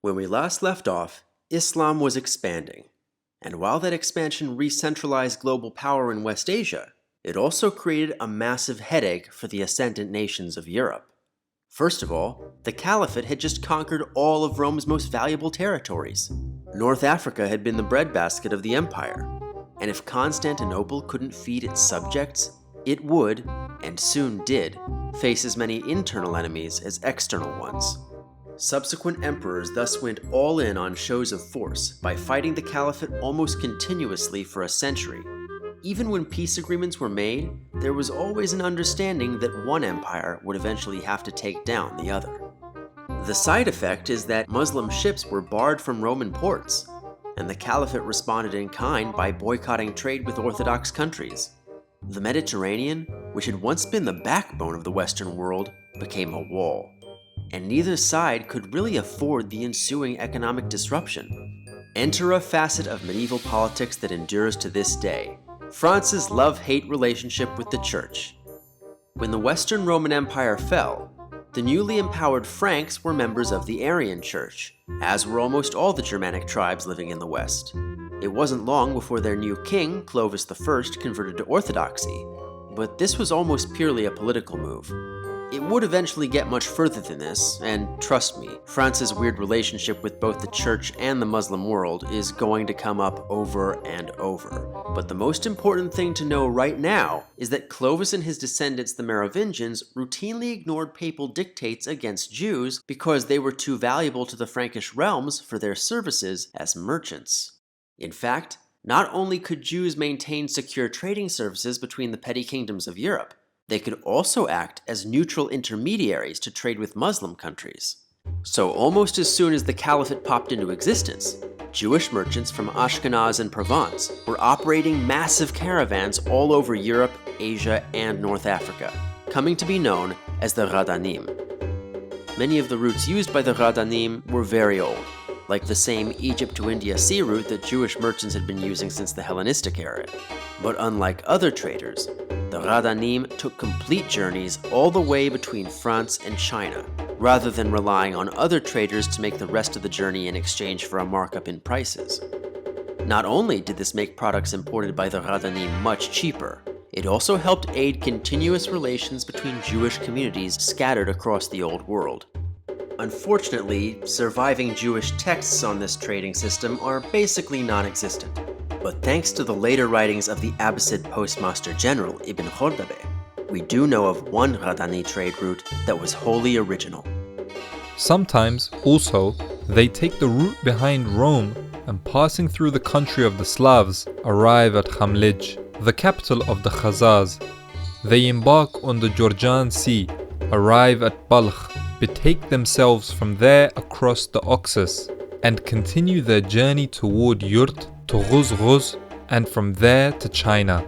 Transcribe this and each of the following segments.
When we last left off, Islam was expanding, and while that expansion re-centralized global power in West Asia, it also created a massive headache for the ascendant nations of Europe. First of all, the Caliphate had just conquered all of Rome's most valuable territories. North Africa had been the breadbasket of the empire, and if Constantinople couldn't feed its subjects, it would, and soon did, face as many internal enemies as external ones. Subsequent emperors thus went all in on shows of force by fighting the Caliphate almost continuously for a century. Even when peace agreements were made, there was always an understanding that one empire would eventually have to take down the other. The side effect is that Muslim ships were barred from Roman ports, and the Caliphate responded in kind by boycotting trade with Orthodox countries. The Mediterranean, which had once been the backbone of the Western world, became a wall, and neither side could really afford the ensuing economic disruption. Enter a facet of medieval politics that endures to this day: France's love-hate relationship with the Church. When the Western Roman Empire fell, the newly empowered Franks were members of the Arian Church, as were almost all the Germanic tribes living in the West. It wasn't long before their new king, Clovis I, converted to Orthodoxy, but this was almost purely a political move. It would eventually get much further than this, and trust me, France's weird relationship with both the Church and the Muslim world is going to come up over and over. But the most important thing to know right now is that Clovis and his descendants, the Merovingians, routinely ignored papal dictates against Jews because they were too valuable to the Frankish realms for their services as merchants. In fact, not only could Jews maintain secure trading services between the petty kingdoms of Europe, they could also act as neutral intermediaries to trade with Muslim countries. So almost as soon as the Caliphate popped into existence, Jewish merchants from Ashkenaz and Provence were operating massive caravans all over Europe, Asia, and North Africa, coming to be known as the Radanim. Many of the routes used by the Radanim were very old, like the same Egypt to India sea route that Jewish merchants had been using since the Hellenistic era. But unlike other traders, the Radanim took complete journeys all the way between France and China, rather than relying on other traders to make the rest of the journey in exchange for a markup in prices. Not only did this make products imported by the Radanim much cheaper, it also helped aid continuous relations between Jewish communities scattered across the Old World. Unfortunately, surviving Jewish texts on this trading system are basically non-existent. But thanks to the later writings of the Abbasid Postmaster General Ibn Khordadbeh, we do know of one Radani trade route that was wholly original. Sometimes, also, they take the route behind Rome and passing through the country of the Slavs, arrive at Khamlij, the capital of the Khazars. They embark on the Georgian Sea, arrive at Balkh, betake themselves from there across the Oxus, and continue their journey toward Yurt, to Ghuz, and from there to China.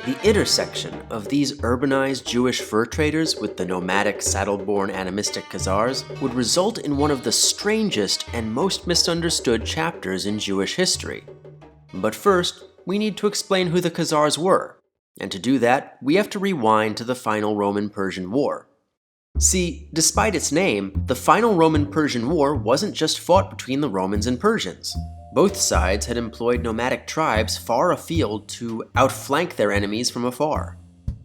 The intersection of these urbanized Jewish fur traders with the nomadic, saddle-borne, animistic Khazars would result in one of the strangest and most misunderstood chapters in Jewish history. But first, we need to explain who the Khazars were, and to do that, we have to rewind to the final Roman-Persian War. See, despite its name, the final Roman-Persian War wasn't just fought between the Romans and Persians. Both sides had employed nomadic tribes far afield to outflank their enemies from afar.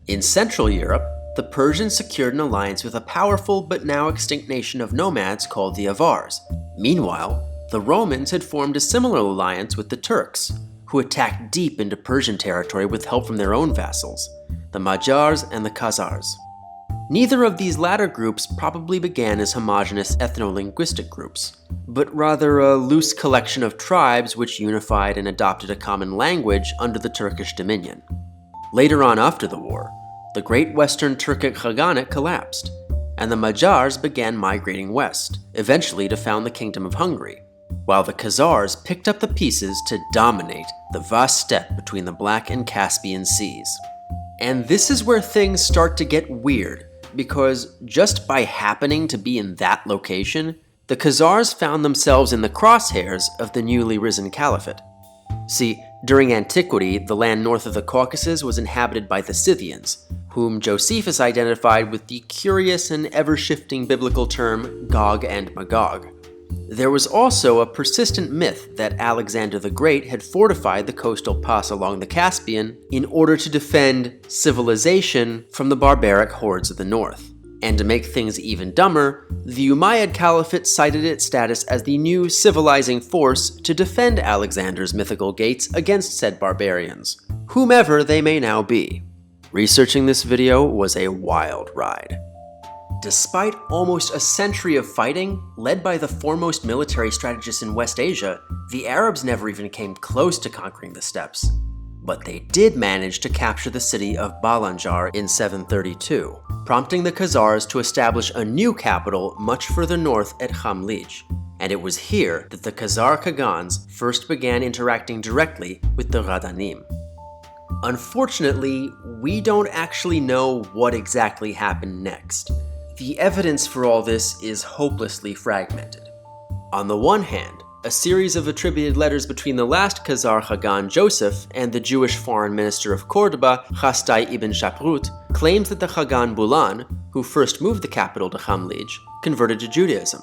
In Central Europe, the Persians secured an alliance with a powerful but now extinct nation of nomads called the Avars. Meanwhile, the Romans had formed a similar alliance with the Turks, who attacked deep into Persian territory with help from their own vassals, the Magyars and the Khazars. Neither of these latter groups probably began as homogeneous ethno-linguistic groups, but rather a loose collection of tribes which unified and adopted a common language under the Turkish dominion. Later on after the war, the Great Western Turkic Khaganate collapsed, and the Magyars began migrating west, eventually to found the Kingdom of Hungary, while the Khazars picked up the pieces to dominate the vast steppe between the Black and Caspian Seas. And this is where things start to get weird, because just by happening to be in that location, the Khazars found themselves in the crosshairs of the newly risen caliphate. See, during antiquity, the land north of the Caucasus was inhabited by the Scythians, whom Josephus identified with the curious and ever-shifting biblical term Gog and Magog. There was also a persistent myth that Alexander the Great had fortified the coastal pass along the Caspian in order to defend civilization from the barbaric hordes of the north. And to make things even dumber, the Umayyad Caliphate cited its status as the new civilizing force to defend Alexander's mythical gates against said barbarians, whomever they may now be. Researching this video was a wild ride. Despite almost a century of fighting, led by the foremost military strategists in West Asia, the Arabs never even came close to conquering the steppes. But they did manage to capture the city of Balanjar in 732, prompting the Khazars to establish a new capital much further north at Khamlij. And it was here that the Khazar Khagans first began interacting directly with the Ghadanim. Unfortunately, we don't actually know what exactly happened next. The evidence for all this is hopelessly fragmented. On the one hand, a series of attributed letters between the last Khazar Khagan Joseph and the Jewish foreign minister of Cordoba, Chastai ibn Shaprut, claims that the Khagan Bulan, who first moved the capital to Khamlij, converted to Judaism.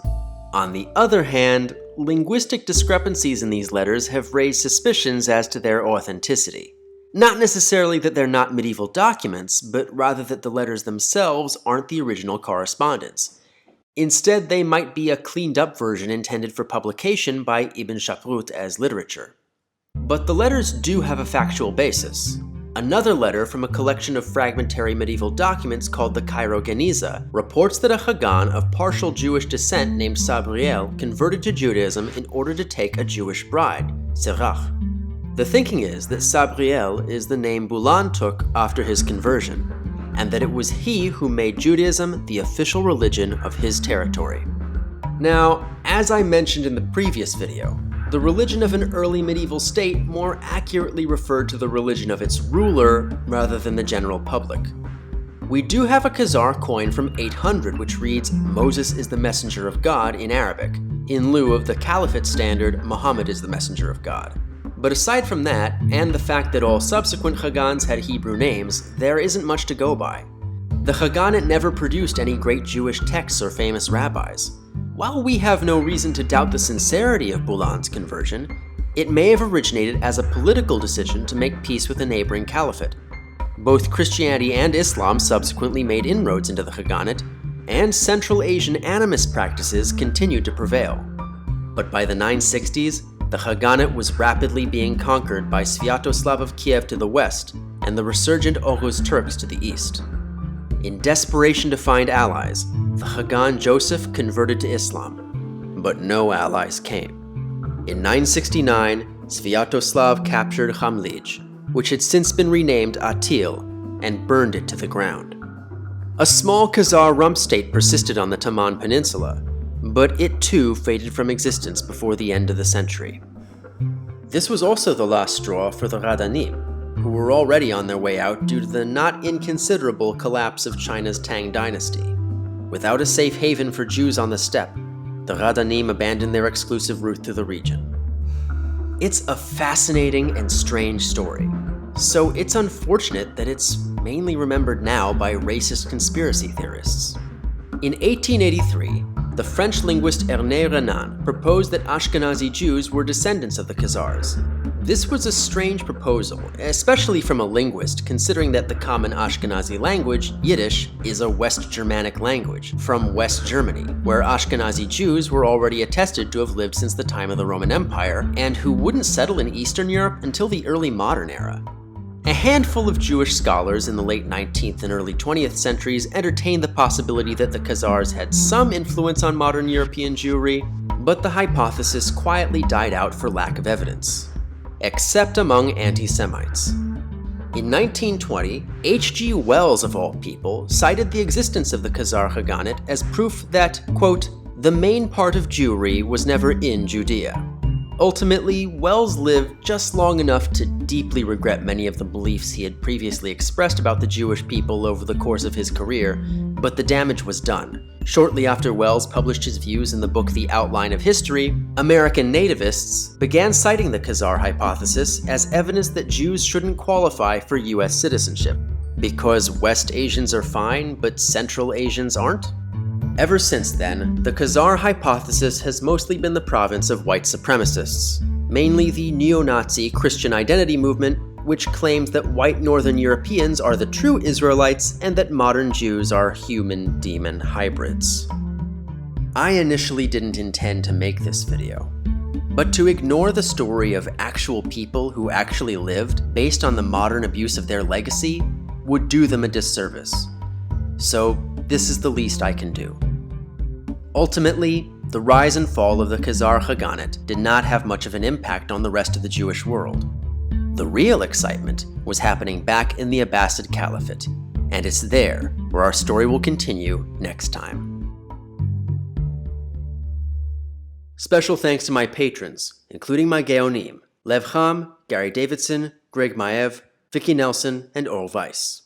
On the other hand, linguistic discrepancies in these letters have raised suspicions as to their authenticity. Not necessarily that they're not medieval documents, but rather that the letters themselves aren't the original correspondence. Instead, they might be a cleaned-up version intended for publication by Ibn Shaprut as literature. But the letters do have a factual basis. Another letter from a collection of fragmentary medieval documents called the Cairo Geniza reports that a Khagan of partial Jewish descent named Sabriel converted to Judaism in order to take a Jewish bride, Serach. The thinking is that Sabriel is the name Bulan took after his conversion, and that it was he who made Judaism the official religion of his territory. Now, as I mentioned in the previous video, the religion of an early medieval state more accurately referred to the religion of its ruler rather than the general public. We do have a Khazar coin from 800 which reads, "Moses is the messenger of God" in Arabic, in lieu of the Caliphate standard, "Muhammad is the messenger of God." But aside from that, and the fact that all subsequent Khagans had Hebrew names, there isn't much to go by. The Khaganate never produced any great Jewish texts or famous rabbis. While we have no reason to doubt the sincerity of Bulan's conversion, it may have originated as a political decision to make peace with a neighboring caliphate. Both Christianity and Islam subsequently made inroads into the Khaganate, and Central Asian animist practices continued to prevail. But by the 960s, the Khaganate was rapidly being conquered by Sviatoslav of Kiev to the west and the resurgent Oghuz Turks to the east. In desperation to find allies, the Khagan Joseph converted to Islam, but no allies came. In 969, Sviatoslav captured Khamlij, which had since been renamed Atil, and burned it to the ground. A small Khazar rump state persisted on the Taman Peninsula, but it too faded from existence before the end of the century. This was also the last straw for the Ghadanim, who were already on their way out due to the not inconsiderable collapse of China's Tang dynasty. Without a safe haven for Jews on the steppe, the Ghadanim abandoned their exclusive route through the region. It's a fascinating and strange story, so it's unfortunate that it's mainly remembered now by racist conspiracy theorists. In 1883, the French linguist Ernest Renan proposed that Ashkenazi Jews were descendants of the Khazars. This was a strange proposal, especially from a linguist, considering that the common Ashkenazi language, Yiddish, is a West Germanic language from West Germany, where Ashkenazi Jews were already attested to have lived since the time of the Roman Empire, and who wouldn't settle in Eastern Europe until the early modern era. A handful of Jewish scholars in the late 19th and early 20th centuries entertained the possibility that the Khazars had some influence on modern European Jewry, but the hypothesis quietly died out for lack of evidence, except among anti-Semites. In 1920, H.G. Wells, of all people, cited the existence of the Khazar Khaganate as proof that, quote, "the main part of Jewry was never in Judea." Ultimately, Wells lived just long enough to deeply regret many of the beliefs he had previously expressed about the Jewish people over the course of his career, but the damage was done. Shortly after Wells published his views in the book The Outline of History, American nativists began citing the Khazar hypothesis as evidence that Jews shouldn't qualify for US citizenship, because West Asians are fine, but Central Asians aren't? Ever since then, the Khazar hypothesis has mostly been the province of white supremacists, mainly the neo-Nazi Christian identity movement, which claims that white Northern Europeans are the true Israelites and that modern Jews are human-demon hybrids. I initially didn't intend to make this video, but to ignore the story of actual people who actually lived based on the modern abuse of their legacy would do them a disservice. So this is the least I can do. Ultimately, the rise and fall of the Khazar Khaganate did not have much of an impact on the rest of the Jewish world. The real excitement was happening back in the Abbasid Caliphate, and it's there where our story will continue next time. Special thanks to my patrons, including my Geonim, Lev Cham, Gary Davidson, Greg Maev, Vicky Nelson, and Earl Weiss.